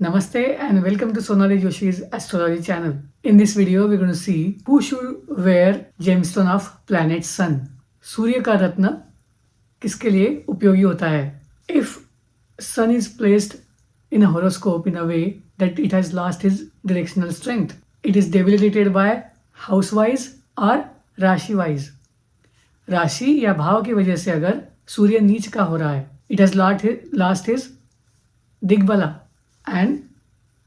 Namaste and welcome to SonaliJoshi's Astrology channel. In this video, we're going to see who should wear gemstone of planet Sun. सूर्य का रत्न किसके लिए उपयोगी होता है? If Sun is placed in a horoscope in a way that it has lost its directional strength, it is debilitated by house-wise or rashi-wise. राशि या भाव की वजह से अगर सूर्य नीच का हो रहा है, it has lost his दिग्बला. And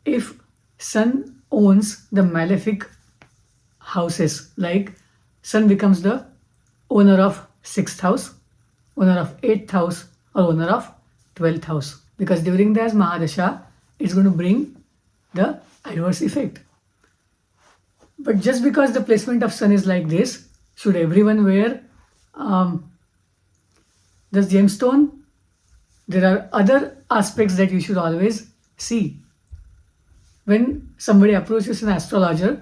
if Sun owns the malefic houses, like Sun becomes the owner of 6th house, owner of 8th house, or owner of 12th house, because during the Mahadasha, it's going to bring the adverse effect. But just because the placement of Sun is like this, should everyone wear the gemstone? There are other aspects that you should always see. When somebody approaches an astrologer,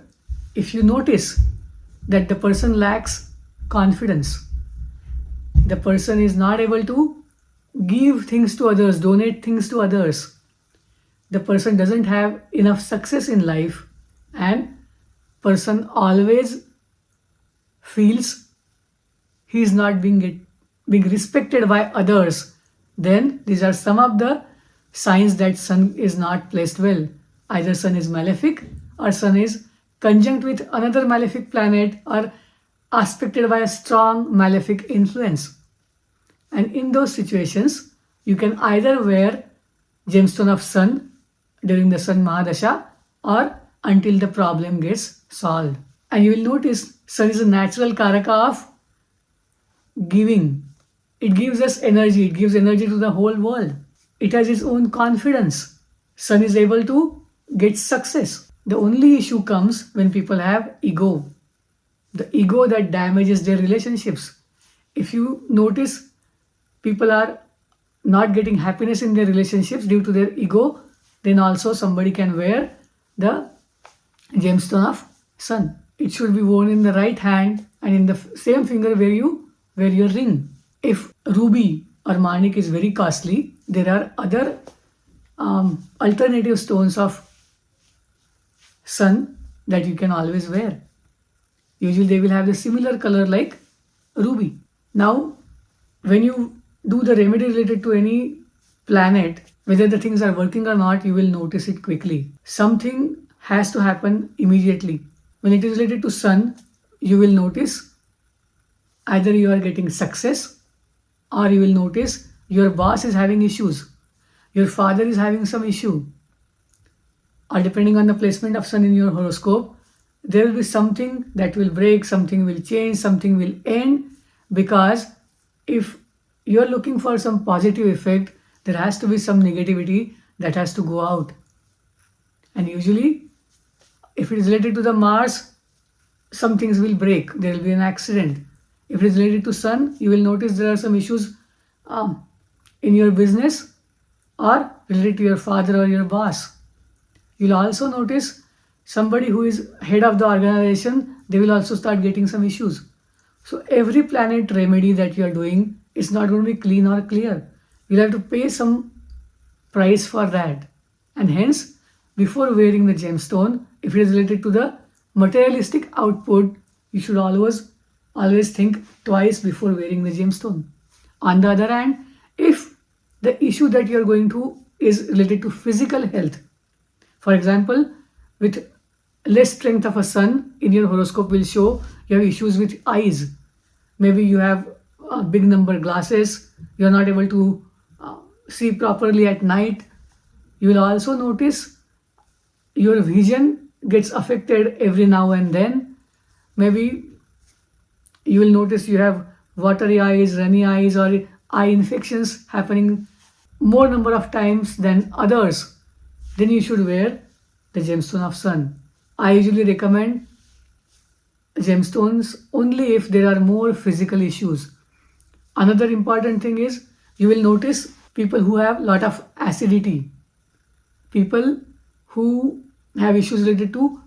if you notice that the person lacks confidence, the person is not able to give things to others, donate things to others, the person doesn't have enough success in life, and person always feels he is not being respected by others, then these are some of the signs that Sun is not placed well. Either Sun is malefic, or Sun is conjunct with another malefic planet, or aspected by a strong malefic influence. And in those situations, you can either wear gemstone of Sun during the Sun Mahadasha or until the problem gets solved. And you will notice Sun is a natural karaka of giving. It gives us energy. It gives energy to the whole world. It has its own confidence. Sun is able to get success. The only issue comes when people have ego. The ego that damages their relationships. If you notice, people are not getting happiness in their relationships due to their ego, then also somebody can wear the gemstone of Sun. It should be worn in the right hand and in the same finger where you wear your ring. If ruby or Manik is very costly, there are other alternative stones of Sun that you can always wear. Usually they will have the similar color like ruby. Now, when you do the remedy related to any planet, whether the things are working or not, you will notice it quickly. Something has to happen immediately. When it is related to Sun, you will notice either you are getting success, or you will notice your boss is having issues, your father is having some issue, or depending on the placement of Sun in your horoscope, there will be something that will break, something will change, something will end, because if you are looking for some positive effect, there has to be some negativity that has to go out. And usually, if it is related to the Mars, some things will break, there will be an accident. If it is related to Sun, you will notice there are some issues in your business or related to your father or your boss. You will also notice somebody who is head of the organization, they will also start getting some issues. So every planet remedy that you are doing is not going to be clean or clear. You'll have to pay some price for that. And hence, before wearing the gemstone, if it is related to the materialistic output, you should always think twice before wearing the gemstone. On the other hand, if the issue that you are going to is related to physical health, for example, with less strength of a Sun in your horoscope will show you have issues with eyes. Maybe you have a big number glasses, you are not able to see properly at night. You will also notice your vision gets affected every now and then. Maybe you will notice you have watery eyes, runny eyes, or eye infections happening more number of times than others. Then you should wear the gemstone of Sun. I usually recommend gemstones only if there are more physical issues. Another important thing is you will notice people who have a lot of acidity, people who have issues related to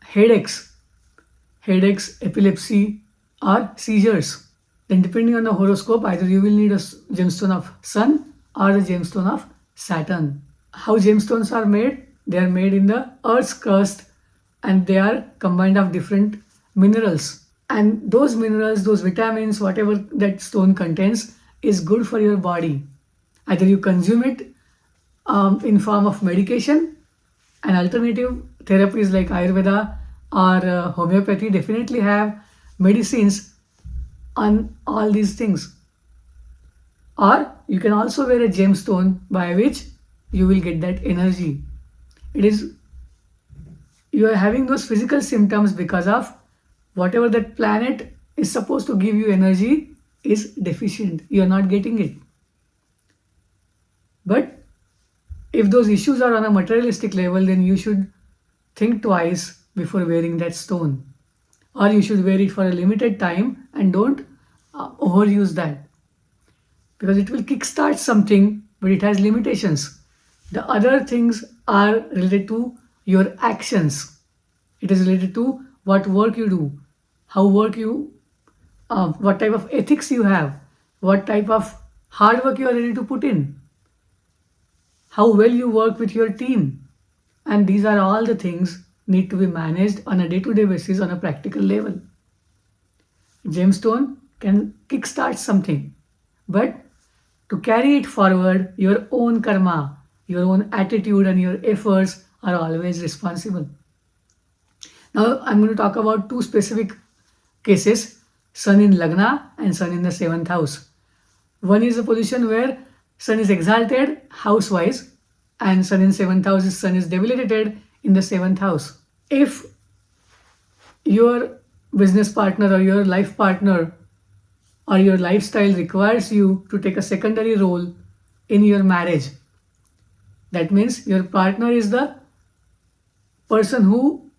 headaches, epilepsy, or seizures. Then depending on the horoscope, either you will need a gemstone of Sun or a gemstone of Saturn. How gemstones are made? They are made in the earth's crust and they are combined of different minerals. And those minerals, those vitamins, whatever that stone contains is good for your body. Either you consume it in form of medication, and alternative therapies like Ayurveda or homeopathy definitely have medicines on all these things. Or you can also wear a gemstone by which you will get that energy. It is you are having those physical symptoms because of whatever that planet is supposed to give you energy is deficient. You are not getting it. But if those issues are on a materialistic level, then you should think twice before wearing that stone. Or you should wear it for a limited time and don't overuse that. Because it will kickstart something, but it has limitations. The other things are related to your actions. It is related to what work you do, what type of ethics you have, what type of hard work you are ready to put in, how well you work with your team. And these are all the things need to be managed on a day-to-day basis on a practical level. Gemstone can kickstart something, but to carry it forward, your own karma, your own attitude and your efforts are always responsible. Now I'm going to talk about two specific cases, Sun in Lagna and Sun in the 7th house. One is a position where Sun is exalted house-wise and Sun in 7th house is Sun is debilitated in the 7th house. If your business partner or your life partner or your lifestyle requires you to take a secondary role in your marriage, that means your partner is the person who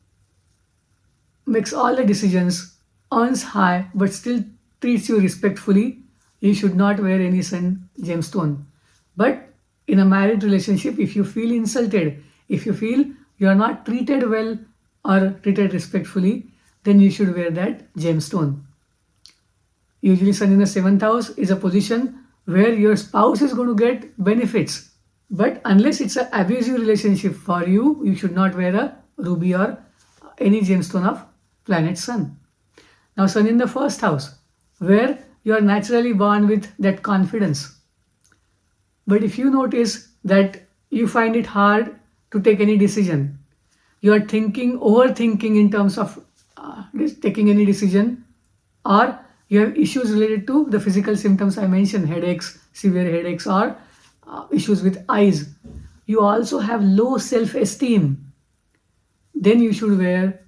makes all the decisions, earns high, but still treats you respectfully, you should not wear any sun gemstone. But in a married relationship, if you feel insulted, if you feel you are not treated well or treated respectfully, then you should wear that gemstone. Usually Sun in the 7th house is a position where your spouse is going to get benefits. But unless it's an abusive relationship for you, you should not wear a ruby or any gemstone of planet Sun. Now Sun in the 1st house, where you are naturally born with that confidence. But if you notice that you find it hard to take any decision, you are overthinking in terms of taking any decision, or you have issues related to the physical symptoms I mentioned, headaches, severe headaches, or issues with eyes. You also have low self-esteem. Then you should wear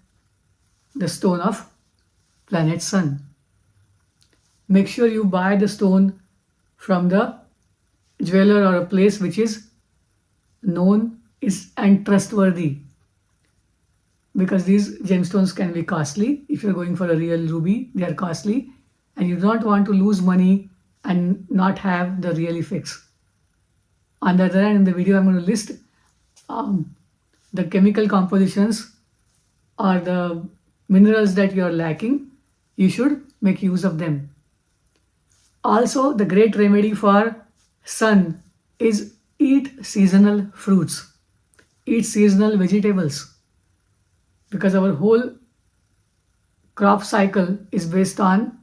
the stone of planet Sun. Make sure you buy the stone from the jeweler or a place which is known and trustworthy. Because these gemstones can be costly. If you're going for a real ruby, they are costly. And you do not want to lose money and not have the real effects. On the other hand, in the video, I'm going to list the chemical compositions or the minerals that you are lacking. You should make use of them. Also, the great remedy for Sun is eat seasonal fruits, eat seasonal vegetables. Because our whole crop cycle is based on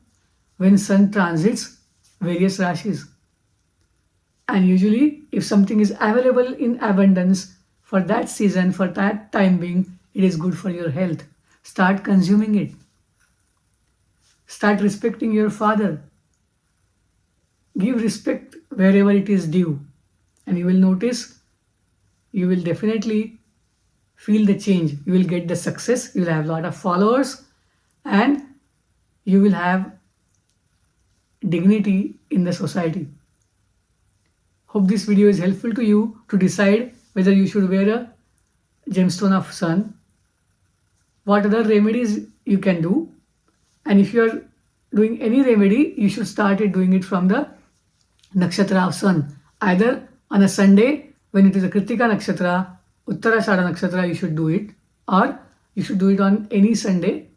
when Sun transits various rashis. And usually, if something is available in abundance for that season, for that time being, it is good for your health. Start consuming it. Start respecting your father. Give respect wherever it is due. And you will notice, you will definitely feel the change. You will get the success. You will have a lot of followers. And you will have dignity in the society. Hope this video is helpful to you to decide whether you should wear a gemstone of Sun, what other remedies you can do, and if you are doing any remedy, you should start doing it from the nakshatra of Sun. Either on a Sunday when it is a Kritika nakshatra, Uttarashada nakshatra, you should do it, or you should do it on any Sunday.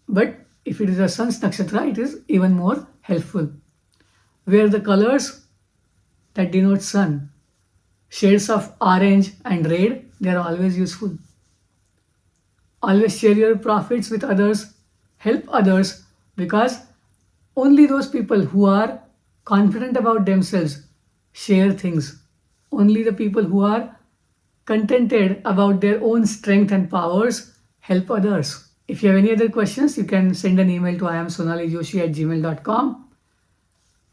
But if it is a Sun's nakshatra, it is even more helpful. Wear the colors that denote Sun. Shades of orange and red They are always useful. Always share your profits with others, help others, because only those people who are confident about themselves share things. Only the people who are contented about their own strength and powers help others. If you have any other questions, you can send an email to iamsonalijoshi@gmail.com.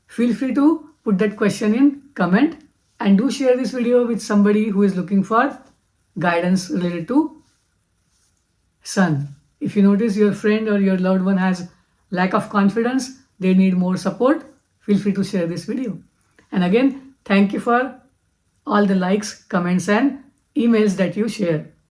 Feel free to put that question in comment and do share this video with somebody who is looking for guidance related to sun. If you notice your friend or your loved one has lack of confidence, they need more support, feel free to share this video. And again, thank you for all the likes, comments and emails that you share.